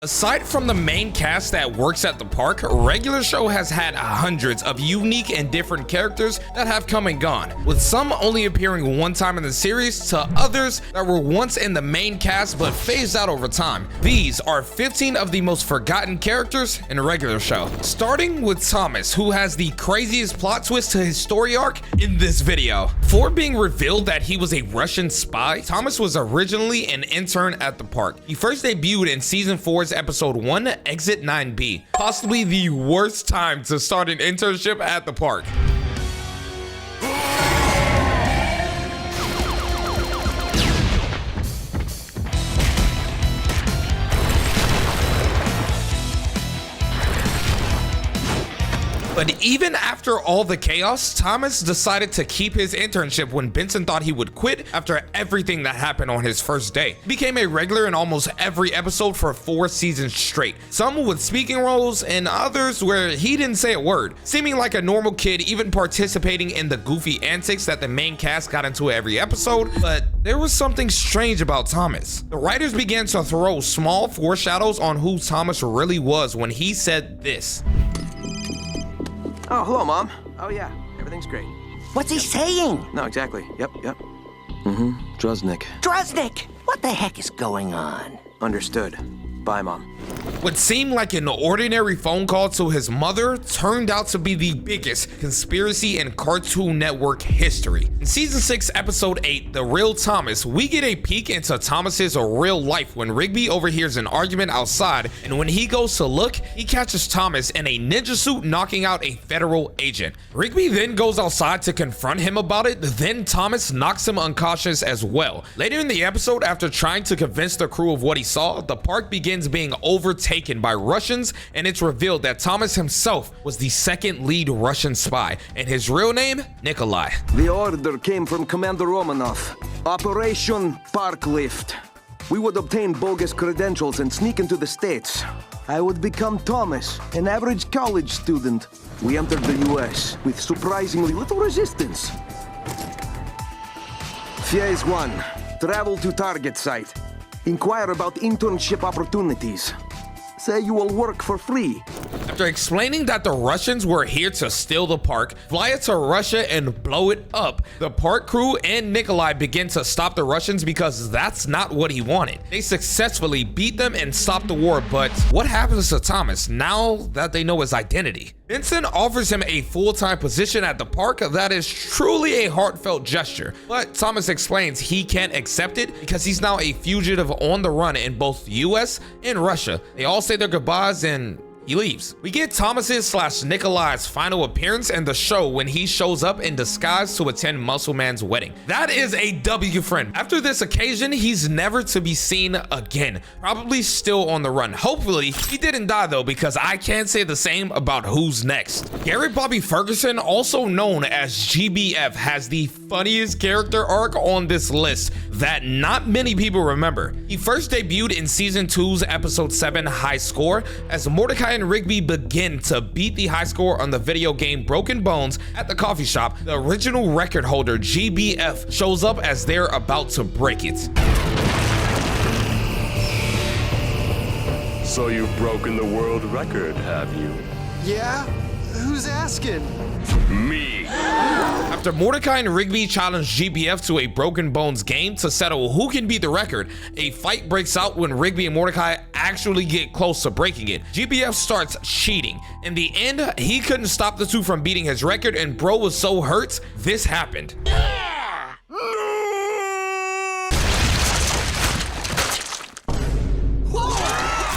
Aside from the main cast that works at the park, Regular Show has had hundreds of unique and different characters that have come and gone, with some only appearing one time in the series to others that were once in the main cast but phased out over time. These are 15 of the most forgotten characters in Regular Show, starting with Thomas, who has the craziest plot twist to his story arc in this video. Before being revealed that he was a Russian spy, Thomas was originally an intern at the park. He first debuted in season 4's episode 1, Exit 9B, possibly the worst time to start an internship at the park. But even after all the chaos, Thomas decided to keep his internship when Benson thought he would quit after everything that happened on his first day. He became a regular in almost every episode for 4 seasons straight, some with speaking roles and others where he didn't say a word, seeming like a normal kid, even participating in the goofy antics that the main cast got into every episode. But there was something strange about Thomas. The writers began to throw small foreshadows on who Thomas really was when he said this. Oh, hello, Mom. Oh, yeah. Everything's great. What's he saying? No, exactly. Yep. Droznik. Droznik! What the heck is going on? Understood. Bye, Mom. What seemed like an ordinary phone call to his mother turned out to be the biggest conspiracy in Cartoon Network history. In season 6, episode 8, The Real Thomas, we get a peek into Thomas's real life when Rigby overhears an argument outside, and when he goes to look, he catches Thomas in a ninja suit knocking out a federal agent. Rigby then goes outside to confront him about it, then Thomas knocks him unconscious as well. Later in the episode, after trying to convince the crew of what he saw, the park begins being overtaken by Russians, and it's revealed that Thomas himself was the second lead Russian spy, and his real name, Nikolai. The order came from Commander Romanov. Operation Park Lift. We would obtain bogus credentials and sneak into the States. I would become Thomas, an average college student. We entered the US with surprisingly little resistance. Phase 1. Travel to target site. Inquire about internship opportunities. Say you will work for free. After explaining that the Russians were here to steal the park, fly it to Russia and blow it up, the park crew and Nikolai begin to stop the Russians because that's not what he wanted. They successfully beat them and stopped the war, but what happens to Thomas now that they know his identity? Benson offers him a full-time position at the park that is truly a heartfelt gesture, but Thomas explains he can't accept it because he's now a fugitive on the run in both the US and Russia. They all say their goodbyes and he leaves. We get Thomas's / Nikolai's final appearance in the show when he shows up in disguise to attend Muscleman's wedding. That is a W, friend. After this occasion, he's never to be seen again. Probably still on the run. Hopefully, he didn't die though, because I can't say the same about who's next. Garrett Bobby Ferguson, also known as GBF, has the funniest character arc on this list that not many people remember. He first debuted in season 2's episode 7, High Score, as Mordecai and Rigby begin to beat the high score on the video game Broken Bones at the coffee shop. The original record holder, GBF, shows up as they're about to break it. So you've broken the world record, have you? Yeah? Who's asking? Me. After Mordecai and Rigby challenge GBF to a Broken Bones game to settle who can beat the record, a fight breaks out when Rigby and Mordecai actually get close to breaking it. GBF starts cheating. In the end, he couldn't stop the two from beating his record, and bro was so hurt, this happened.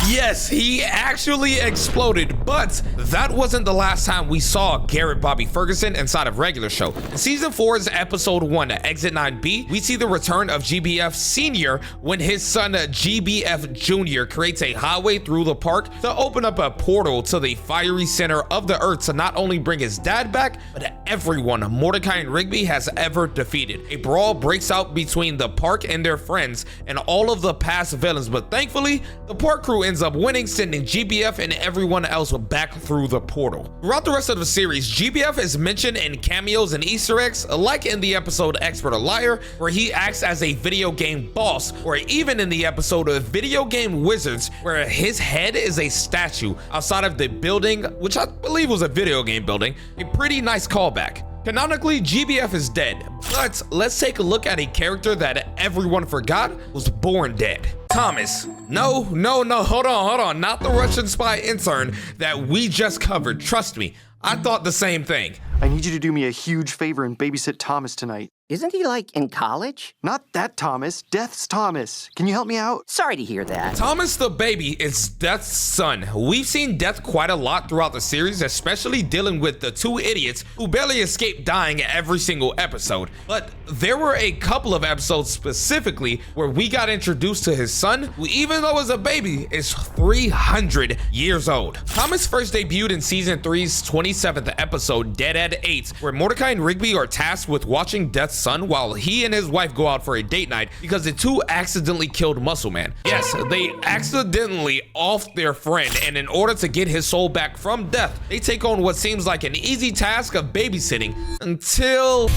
Yes, he actually exploded, but that wasn't the last time we saw Garrett Bobby Ferguson inside of Regular Show. In season 4's episode 1, Exit 9B, we see the return of GBF Sr. when his son GBF Jr. creates a highway through the park to open up a portal to the fiery center of the earth to not only bring his dad back, but everyone Mordecai and Rigby has ever defeated. A brawl breaks out between the park and their friends and all of the past villains, but thankfully, the park crew ends up winning, sending GBF and everyone else back through the portal. Throughout the rest of the series, GBF is mentioned in cameos and Easter eggs, like in the episode Expert or Liar, where he acts as a video game boss, or even in the episode of Video Game Wizards, where his head is a statue outside of the building, which I believe was a video game building. A pretty nice callback. Canonically, GBF is dead, but let's take a look at a character that everyone forgot was born dead. Thomas. No, hold on. Not the Russian spy intern that we just covered. Trust me, I thought the same thing. I need you to do me a huge favor and babysit Thomas tonight. Isn't he, like, in college? Not that Thomas, Death's Thomas. Can you help me out? Sorry to hear that. Thomas the baby is Death's son. We've seen Death quite a lot throughout the series, especially dealing with the two idiots who barely escape dying every single episode. But there were a couple of episodes specifically where we got introduced to his son, who even though is a baby, is 300 years old. Thomas first debuted in season 3's 27th episode, Dead at 8, where Mordecai and Rigby are tasked with watching Death's son while he and his wife go out for a date night because the two accidentally killed Muscleman. Yes, they accidentally offed their friend, and in order to get his soul back from Death, they take on what seems like an easy task of babysitting until...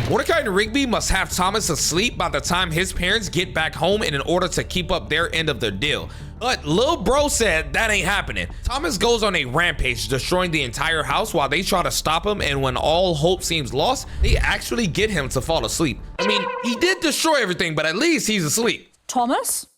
Mordecai and Rigby must have Thomas asleep by the time his parents get back home in order to keep up their end of the deal. But Lil Bro said that ain't happening. Thomas goes on a rampage, destroying the entire house while they try to stop him, and when all hope seems lost, they actually get him to fall asleep. I mean, he did destroy everything, but at least he's asleep. Thomas?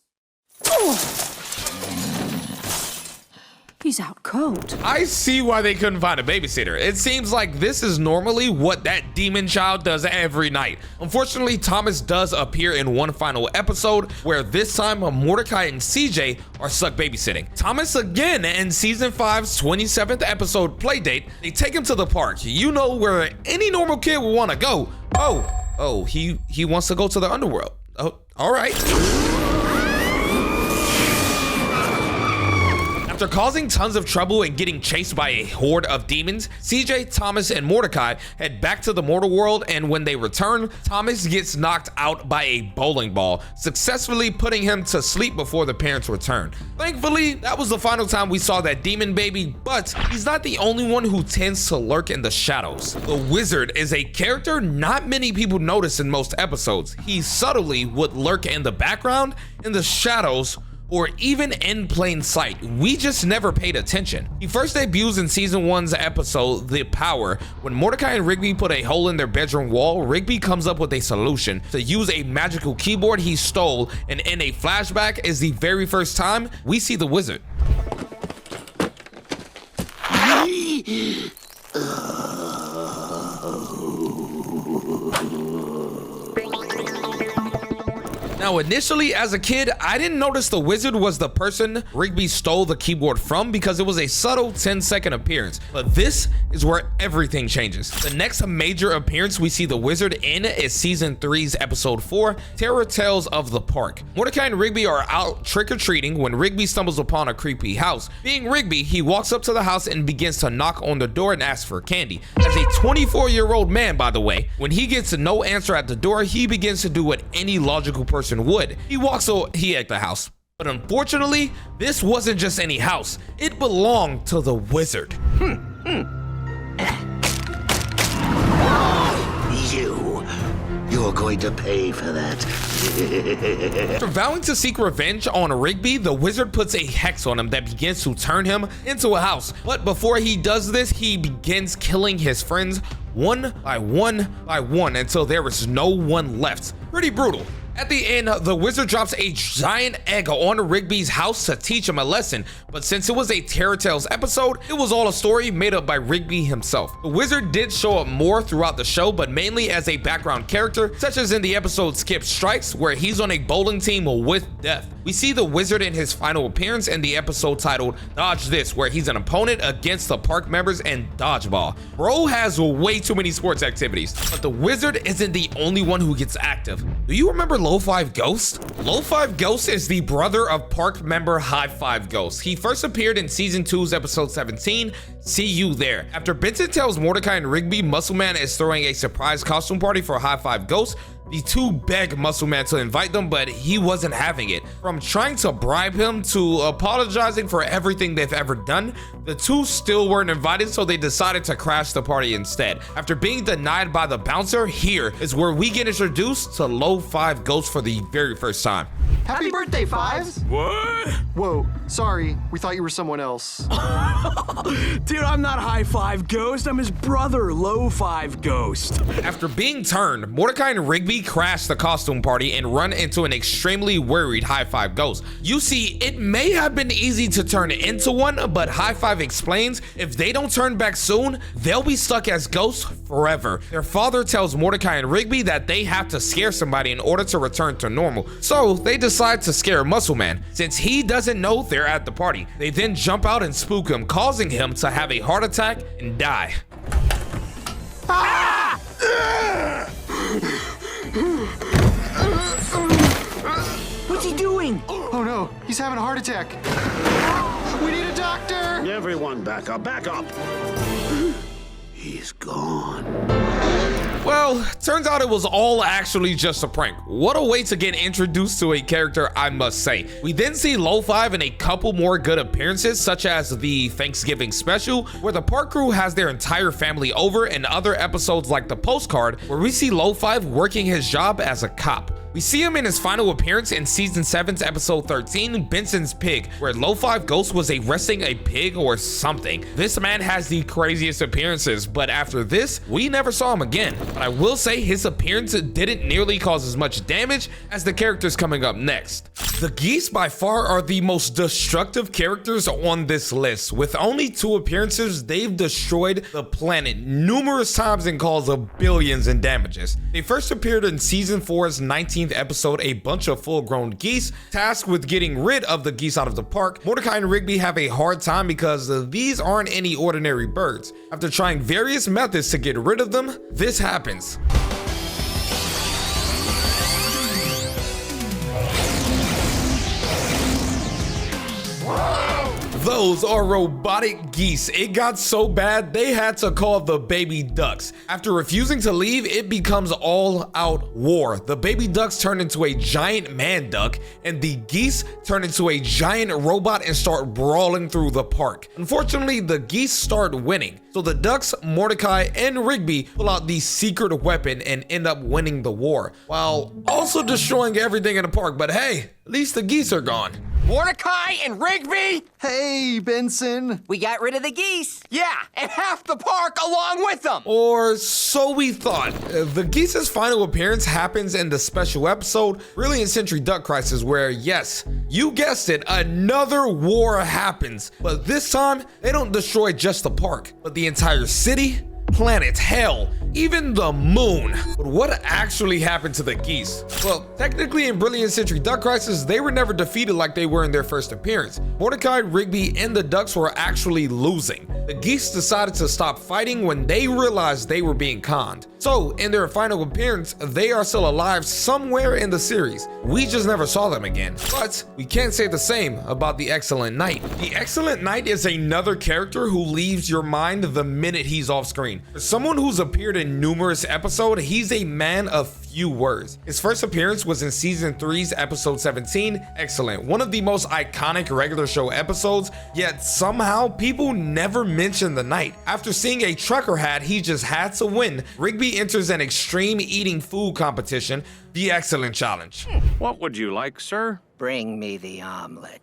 He's out cold. I see why they couldn't find a babysitter. It seems like this is normally what that demon child does every night. Unfortunately, Thomas does appear in one final episode where this time Mordecai and CJ are stuck babysitting. Thomas again in season 5's 27th episode Playdate. They take him to the park. You know where any normal kid would want to go. Oh, he wants to go to the underworld. Oh, all right. After causing tons of trouble and getting chased by a horde of demons, CJ, Thomas, and Mordecai head back to the mortal world, and when they return, Thomas gets knocked out by a bowling ball, successfully putting him to sleep before the parents return. Thankfully, that was the final time we saw that demon baby, but he's not the only one who tends to lurk in the shadows. The Wizard is a character not many people notice in most episodes. He subtly would lurk in the background, in the shadows, or even in plain sight. We just never paid attention. He first debuts in season 1's episode, The Power. When Mordecai and Rigby put a hole in their bedroom wall, Rigby comes up with a solution to use a magical keyboard he stole, and in a flashback is the very first time we see the Wizard. Now, initially as a kid, I didn't notice the Wizard was the person Rigby stole the keyboard from because it was a subtle 10-second appearance. But this is where everything changes. The next major appearance we see the Wizard in is season 3's episode 4, Terror Tales of the Park. Mordecai and Rigby are out trick-or-treating when Rigby stumbles upon a creepy house. Being Rigby, he walks up to the house and begins to knock on the door and ask for candy. As a 24-year-old man, by the way, when he gets no answer at the door, he begins to do what any logical person would. He walks over at the house. But unfortunately, this wasn't just any house. It belonged to the Wizard. You're going to pay for that. After vowing to seek revenge on Rigby, the Wizard puts a hex on him that begins to turn him into a house. But before he does this, he begins killing his friends one by one until there is no one left. Pretty brutal. At the end, the Wizard drops a giant egg on Rigby's house to teach him a lesson, but since it was a Terror Tales episode, it was all a story made up by Rigby himself. The Wizard did show up more throughout the show, but mainly as a background character, such as in the episode Skip Strikes, where he's on a bowling team with Death. We see the Wizard in his final appearance in the episode titled Dodge This, where he's an opponent against the park members in dodgeball. Bro has way too many sports activities, but the Wizard isn't the only one who gets active. Do you remember Low-Five Ghost? Low-Five Ghost is the brother of park member High-Five Ghost. He first appeared in season 2's episode 17, See You There. After Benson tells Mordecai and Rigby Muscleman is throwing a surprise costume party for High-Five Ghost, the two beg Muscleman to invite them, but he wasn't having it. From trying to bribe him to apologizing for everything they've ever done, the two still weren't invited, so they decided to crash the party instead. After being denied by the bouncer, here is where we get introduced to Low-Five Ghost for the very first time. Happy birthday, Fives! What? Whoa, sorry. We thought you were someone else. Dude, I'm not High-Five Ghost. I'm his brother, Low-Five Ghost. After being turned, Mordecai and Rigby crash the costume party and run into an extremely worried High-Five Ghost. You see, it may have been easy to turn into one, but High-Five explains if they don't turn back soon, they'll be stuck as ghosts forever. Their father tells Mordecai and Rigby that they have to scare somebody in order to return to normal, so they decide to scare Muscleman since he doesn't know they're at the party. They then jump out and spook him, causing him to have a heart attack and die. What's he doing? Oh no, he's having a heart attack. We need a doctor! Everyone back up, back up. He's gone. Well, turns out it was all actually just a prank. What a way to get introduced to a character, I must say. We then see Low-Five in a couple more good appearances, such as the Thanksgiving special, where the park crew has their entire family over, and other episodes like the postcard, where we see Low-Five working his job as a cop. We see him in his final appearance in season 7's episode 13, Benson's Pig, where Low-Five Ghost was arresting a pig or something. This man has the craziest appearances, but after this, we never saw him again. But I will say his appearance didn't nearly cause as much damage as the characters coming up next. The geese by far are the most destructive characters on this list. With only 2 appearances, they've destroyed the planet numerous times and caused billions in damages. They first appeared in season 4's 19th episode, a bunch of full-grown geese tasked with getting rid of the geese out of the park. Mordecai and Rigby have a hard time because these aren't any ordinary birds. After trying various methods to get rid of them, this happens. Those are robotic geese. It got so bad they had to call the baby ducks. After refusing to leave, it becomes all-out war. The baby ducks turn into a giant man duck, and the geese turn into a giant robot and start brawling through the park. Unfortunately, the geese start winning, so the ducks, Mordecai, and Rigby pull out the secret weapon and end up winning the war, while also destroying everything in the park. But hey, at least the geese are gone. Mordecai and Rigby? Hey, Benson. We got rid of the geese. Yeah, and half the park along with them. Or so we thought. The geese's final appearance happens in the special episode, Brilliant Century Duck Crisis, where, yes, you guessed it, another war happens. But this time, they don't destroy just the park, but the entire city, planet, hell, even the moon. But what actually happened to the geese? Well, technically in Brilliant Century Duck Crisis, they were never defeated like they were in their first appearance. Mordecai, Rigby, and the ducks were actually losing. The geese decided to stop fighting when they realized they were being conned. So, in their final appearance, they are still alive somewhere in the series. We just never saw them again. But we can't say the same about the Excellent Knight. The Excellent Knight is another character who leaves your mind the minute he's off screen. For someone who's appeared in numerous episodes, he's a man of few words. His first appearance was in season 3's episode 17, Excellent, one of the most iconic regular show episodes, yet somehow people never mention the knight. After seeing a trucker hat he just had to win, Rigby enters an extreme eating food competition, the Excellent Challenge. What would you like, sir? Bring me the omelet.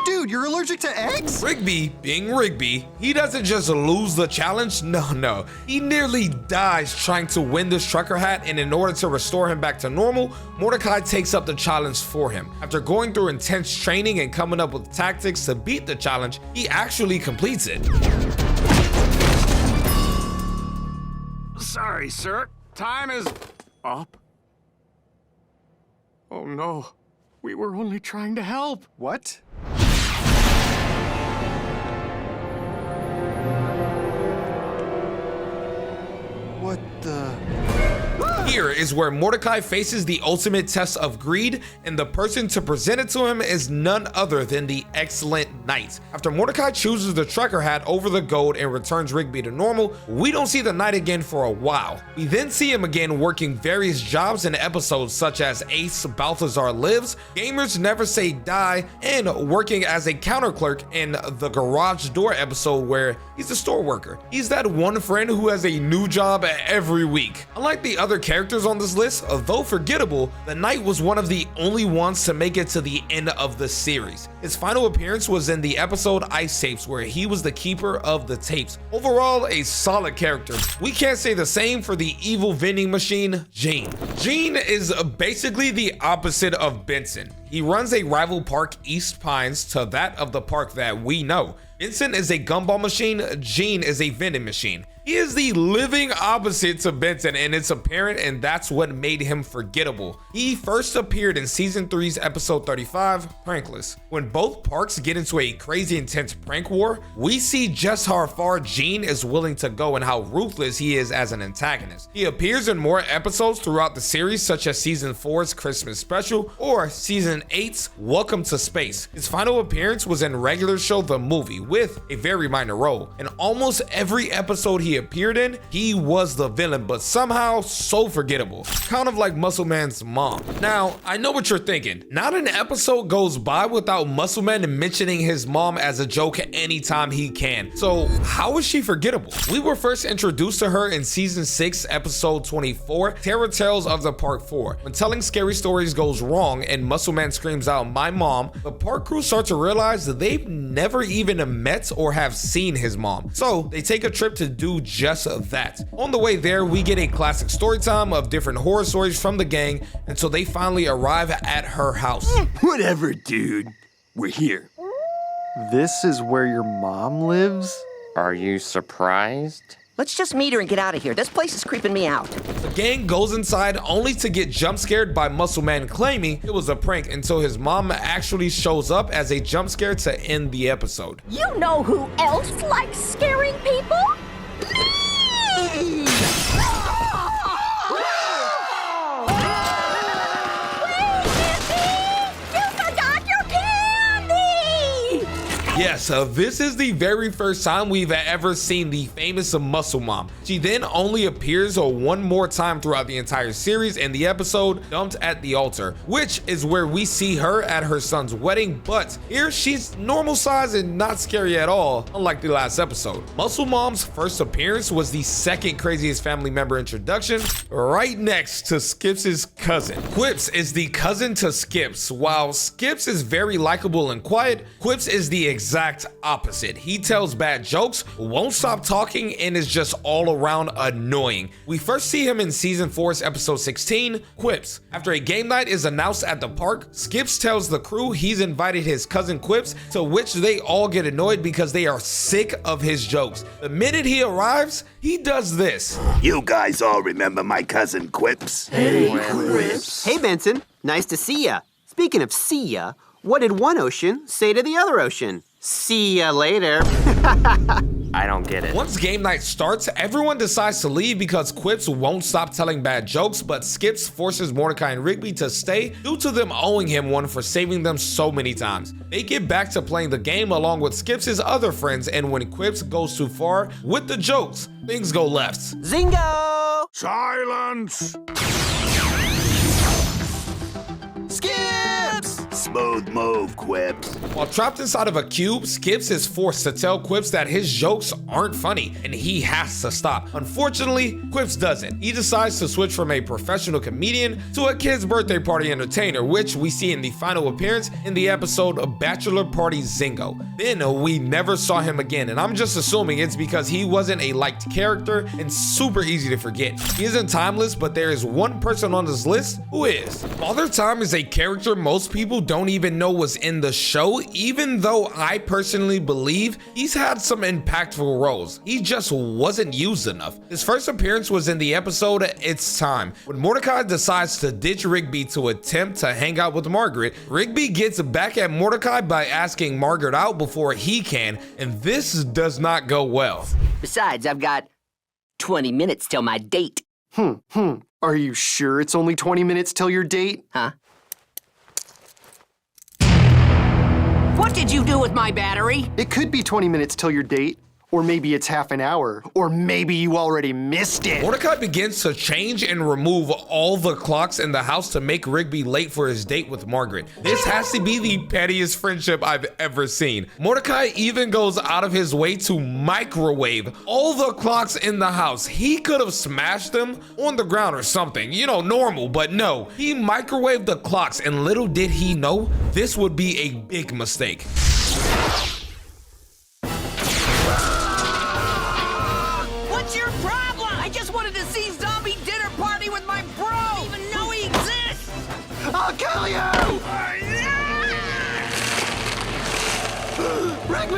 Dude, you're allergic to eggs? Rigby, being Rigby, he doesn't just lose the challenge, no. He nearly dies trying to win this trucker hat, and in order to restore him back to normal, Mordecai takes up the challenge for him. After going through intense training and coming up with tactics to beat the challenge, he actually completes it. Sorry, sir. Time is up. Oh no, we were only trying to help. What? What the? He Here is where Mordecai faces the ultimate test of greed, and the person to present it to him is none other than the excellent Knight. After Mordecai chooses the trucker hat over the gold and returns Rigby to normal, we don't see the Knight again for a while. We then see him again working various jobs in episodes such as Ace Balthazar Lives, Gamers Never Say Die, and working as a counter clerk in the Garage Door episode where he's a store worker. He's that one friend who has a new job every week. Unlike the other characters on this list, though forgettable, the Knight was one of the only ones to make it to the end of the series. His final appearance was in the episode Ice Tapes, where he was the keeper of the tapes. Overall, a solid character. We can't say the same for the evil vending machine, Gene. Gene is basically the opposite of Benson. He runs a rival park, East Pines, to that of the park that we know. Benson is a gumball machine, Gene is a vending machine. He is the living opposite to Benson, and it's apparent, and that's what made him forgettable. He first appeared in season 3's episode 35, Prankless. When both parks get into a crazy intense prank war, we see just how far Gene is willing to go and how ruthless he is as an antagonist. He appears in more episodes throughout the series, such as season 4's Christmas special or season 8's Welcome to Space. His final appearance was in Regular Show the Movie with a very minor role. In almost every episode he appeared in, he was the villain, but somehow so forgettable, kind of like Muscleman's mom. Now, I know what you're thinking. Not an episode goes by without Muscleman mentioning his mom as a joke anytime he can. So how is she forgettable? We were first introduced to her in season 6, episode 24, Terror Tales of the Park 4. When telling scary stories goes wrong and Muscleman screams out, "My mom," the park crew start to realize that they've never even met or have seen his mom. So they take a trip to do just that. On the way there, we get a classic story time of different horror stories from the gang until they finally arrive at her house. Whatever, dude. We're here. This is where your mom lives? Are you surprised? Let's just meet her and get out of here. This place is creeping me out. The gang goes inside only to get jump scared by Muscleman claiming it was a prank until his mom actually shows up as a jump scare to end the episode. You know who else likes scaring people? Me! Yes, this is the very first time we've ever seen the famous Muscle Mom. She then only appears one more time throughout the entire series in the episode Dumped at the Altar, which is where we see her at her son's wedding, but here she's normal size and not scary at all, unlike the last episode. Muscle Mom's first appearance was the second craziest family member introduction, right next to Skips' cousin. Quips is the cousin to Skips. While Skips is very likable and quiet, Quips is the exact opposite. He tells bad jokes, won't stop talking, and is just all around annoying. We first see him in season 4's episode 16, Quips. After a game night is announced at the park, Skips tells the crew he's invited his cousin Quips, to which they all get annoyed because they are sick of his jokes. The minute he arrives, he does this. You guys all remember my cousin Quips? Hey, Quips. Hey, Benson. Nice to see ya. Speaking of see ya, what did one ocean say to the other ocean? See ya later. I don't get it. Once game night starts, everyone decides to leave because Quips won't stop telling bad jokes, but Skips forces Mordecai and Rigby to stay due to them owing him one for saving them so many times. They get back to playing the game along with Skips' other friends, and when Quips goes too far with the jokes, things go left. Zingo! Silence! Skips! Smooth move, Quips. While trapped inside of a cube, Skips is forced to tell Quips that his jokes aren't funny and he has to stop. Unfortunately, Quips doesn't. He decides to switch from a professional comedian to a kid's birthday party entertainer, which we see in the final appearance in the episode Bachelor Party Zingo. Then we never saw him again, and I'm just assuming it's because he wasn't a liked character and super easy to forget. He isn't timeless, but there is one person on this list who is. Father Time is a character most people don't even know was in the show, even though I personally believe he's had some impactful roles. He just wasn't used enough. His first appearance was in the episode It's Time. When Mordecai decides to ditch Rigby to attempt to hang out with Margaret, Rigby gets back at Mordecai by asking Margaret out before he can, and this does not go well. Besides, I've got 20 minutes till my date. Are Are you sure it's only 20 minutes till your date? Huh? What did you do with my battery? It could be 20 minutes till your date. Or maybe it's half an hour. Or maybe you already missed it. Mordecai begins to change and remove all the clocks in the house to make Rigby late for his date with Margaret. This has to be the pettiest friendship I've ever seen. Mordecai even goes out of his way to microwave all the clocks in the house. He could have smashed them on the ground or something, you know, normal, but no. He microwaved the clocks, and little did he know this would be a big mistake. What's your problem? I just wanted to see zombie dinner party with my bro. Even know he exists. I'll kill you! Rigby!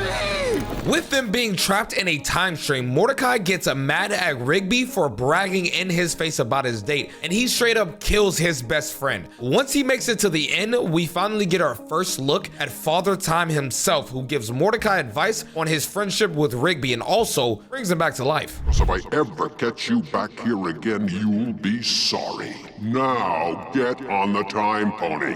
With them being trapped in a time stream, Mordecai gets mad at Rigby for bragging in his face about his date, and he straight up kills his best friend. Once he makes it to the end, we finally get our first look at Father Time himself, who gives Mordecai advice on his friendship with Rigby and also brings him back to life. So if I ever catch you back here again, you'll be sorry. Now get on the time pony.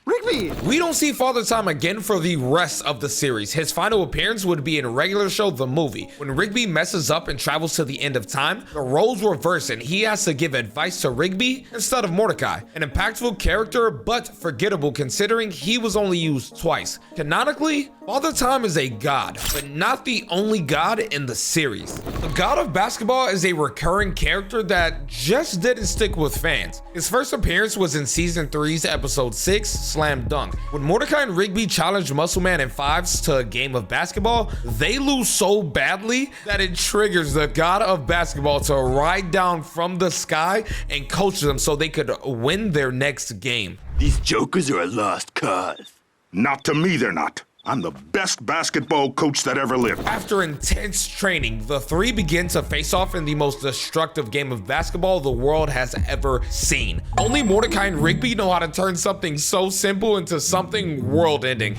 Rigby! We don't see Father Time again for the rest of the series. His final appearance would be in regular show The Movie. When Rigby messes up and travels to the end of time, the roles reverse and he has to give advice to Rigby instead of Mordecai. An impactful character, but forgettable considering he was only used twice. Canonically, Father Time is a god, but not the only god in the series. The God of Basketball is a recurring character that just didn't stick with fans. His first appearance was in season 3's episode 6, Slam Dunk. When Mordecai and Rigby challenged Muscleman and Fives to a game of basketball, they lose so badly that it triggers the God of Basketball to ride down from the sky and coach them so they could win their next game. These jokers are a lost cause. Not to me, they're not. I'm the best basketball coach that ever lived. After intense training, the three begin to face off in the most destructive game of basketball the world has ever seen. Only Mordecai and Rigby know how to turn something so simple into something world-ending.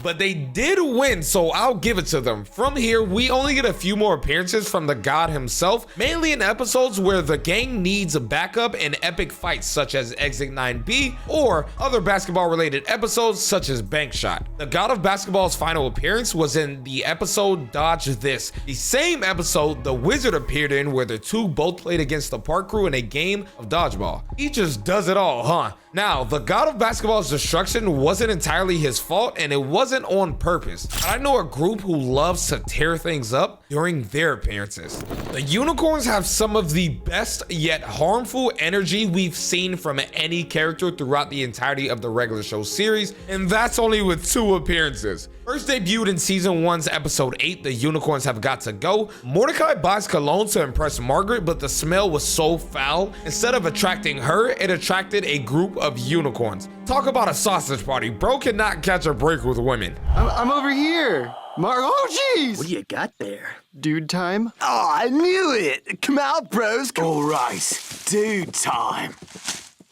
But they did win, so I'll give it to them. From here, we only get a few more appearances from the god himself, mainly in episodes where the gang needs a backup in epic fights such as Exit 9B or other basketball related episodes such as Bank Shot. The God of Basketball's final appearance was in the episode Dodge This, the same episode the Wizard appeared in where the two both played against the park crew in a game of dodgeball. He just does it all, huh? Now, the God of Basketball's destruction wasn't entirely his fault and it wasn't on purpose, but I know a group who loves to tear things up during their appearances. The Unicorns have some of the best yet harmful energy we've seen from any character throughout the entirety of the regular show series, and that's only with 2 appearances. First debuted in season 1's episode 8, The Unicorns Have Got to Go. Mordecai buys cologne to impress Margaret, but the smell was so foul, instead of attracting her, it attracted a group of unicorns. Talk about a sausage party. Bro cannot catch a break with women. I'm over here. Oh, jeez. What do you got there? Dude time? Oh, I knew it. Come out, bros. All right, dude time.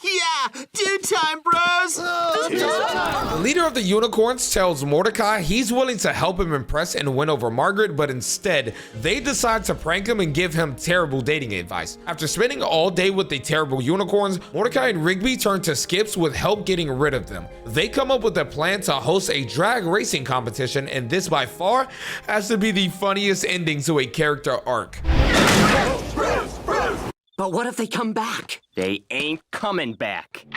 Yeah, dude time, bros. The leader of the Unicorns tells Mordecai he's willing to help him impress and win over Margaret, but instead, they decide to prank him and give him terrible dating advice. After spending all day with the terrible unicorns, Mordecai and Rigby turn to Skips with help getting rid of them. They come up with a plan to host a drag racing competition, and this by far has to be the funniest ending to a character arc. But what if they come back? They ain't coming back.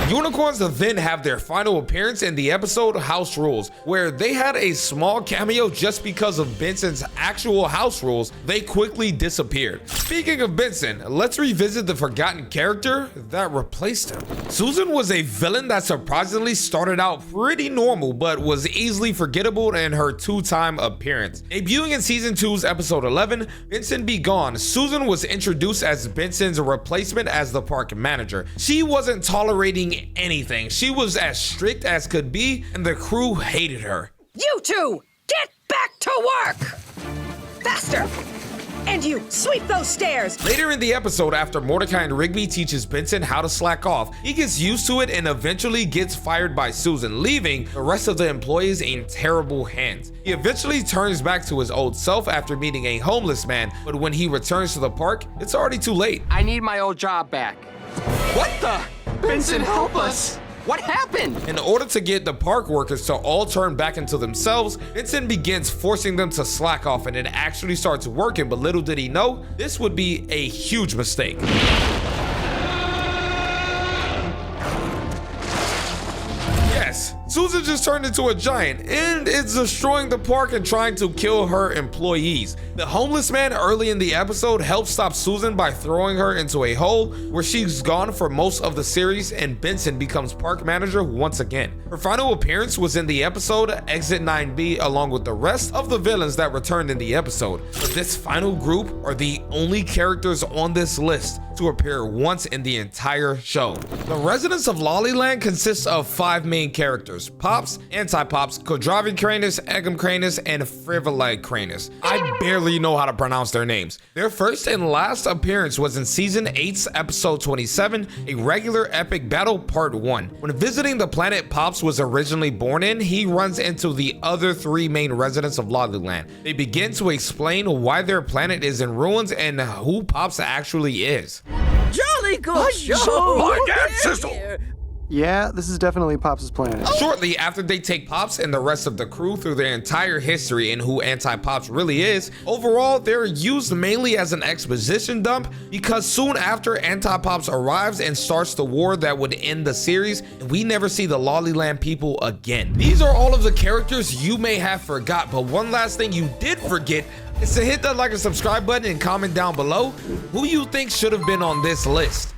Unicorns then have their final appearance in the episode House Rules, where they had a small cameo just because of Benson's actual house rules. They quickly disappeared. Speaking of Benson, let's revisit the forgotten character that replaced him. Susan was a villain that surprisingly started out pretty normal, but was easily forgettable in her 2-time appearance. Debuting in season 2's episode 11, Benson Be Gone, Susan was introduced as Benson's replacement as the park manager. She wasn't tolerating anything. She was as strict as could be, and the crew hated her. You two, get back! back to work! Faster! And you, sweep those stairs! Later in the episode, after Mordecai and Rigby teaches Benson how to slack off, he gets used to it and eventually gets fired by Susan, leaving the rest of the employees in terrible hands. He eventually turns back to his old self after meeting a homeless man, but when he returns to the park, it's already too late. I need my old job back. What the? Benson, help us! What happened? In order to get the park workers to all turn back into themselves, Benson begins forcing them to slack off, and it actually starts working, but little did he know, this would be a huge mistake. Yes, Susan just turned into a giant and is destroying the park and trying to kill her employees. The homeless man early in the episode helped stop Susan by throwing her into a hole where she's gone for most of the series, and Benson becomes park manager once again. Her final appearance was in the episode Exit 9B along with the rest of the villains that returned in the episode. But this final group are the only characters on this list to appear once in the entire show. The residents of Lolliland consists of 5 main characters: Pops, Anti-Pops, Kodravi Cranus, Egum Cranus, and Frivolite Cranus. I barely know how to pronounce their names. Their first and last appearance was in season 8's episode 27, A Regular Epic Battle Part 1. When visiting the planet Pops was originally born in, he runs into the other 3 main residents of Lolliland. They begin to explain why their planet is in ruins and who Pops actually is. Jolly good show! My dad, Sizzle! Yeah, this is definitely Pops' planet. Shortly after they take Pops and the rest of the crew through their entire history and who Anti-Pops really is, overall, they're used mainly as an exposition dump because soon after Anti-Pops arrives and starts the war that would end the series, and we never see the Lolliland people again. These are all of the characters you may have forgot, but one last thing you did forget is to hit that like and subscribe button and comment down below who you think should have been on this list.